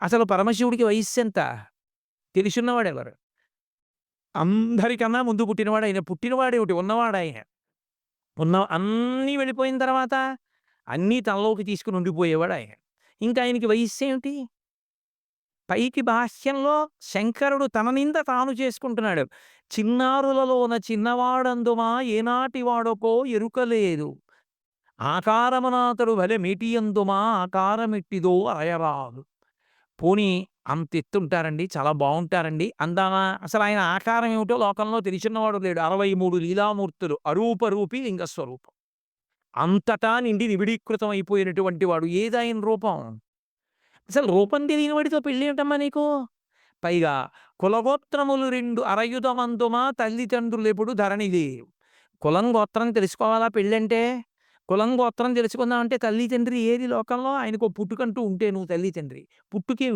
అసలు పరమశివుడికి వయస్సెంత? తెలిసున్నవాడెవరు? అందరికన్నా ముందు పుట్టినవాడాయన. పుట్టినవాడేమిటి ఉన్నవాడాయన. అన్నీ వెళ్ళిపోయిన తర్వాత అన్నీ తనలోకి తీసుకొని ఉండిపోయేవాడాయన. ఇంకా ఆయనకి వయస్సేమిటి? పైకి భాష్యంలో శంకరుడు తన నింద తాను చేసుకుంటున్నాడు. చిన్నారులలోన చిన్నవాడందుమా ఏనాటి వాడొకో ఎరుకలేదు. ఆకారమునాతడు భలె మేటియందుమా ఆకారమెట్టిదో అరయరాదు. పోనీ అంతెత్తుంటారండి. చాలా బావుంటారండి. అందామా? అసలాయన ఆకారం ఏమిటో లోకంలో తెలిసినవాడు లేడు. 63 లీలామూర్తులు. అరూపరూపి లింగస్వరూపం. అంతటా నిండి నిబిడీకృతం అయిపోయినటువంటి వాడు. ఏదాయన రూపం? అసలు రూపం తెలియని వాడితో పెళ్ళేమిటమ్మా నీకు? పైగా కులగోత్రములు 2 అరయుధమందుమా తల్లిదండ్రులెప్పుడు ధరణి లేవు. కులం గోత్రం తెలుసుకోవాలా పెళ్ళంటే? కులం గోత్రం తెలుసుకుందామంటే తల్లి తండ్రి ఏది లోకంలో? ఆయనకో పుట్టుకంటూ ఉంటే నువ్వు తల్లి తండ్రి. పుట్టుకే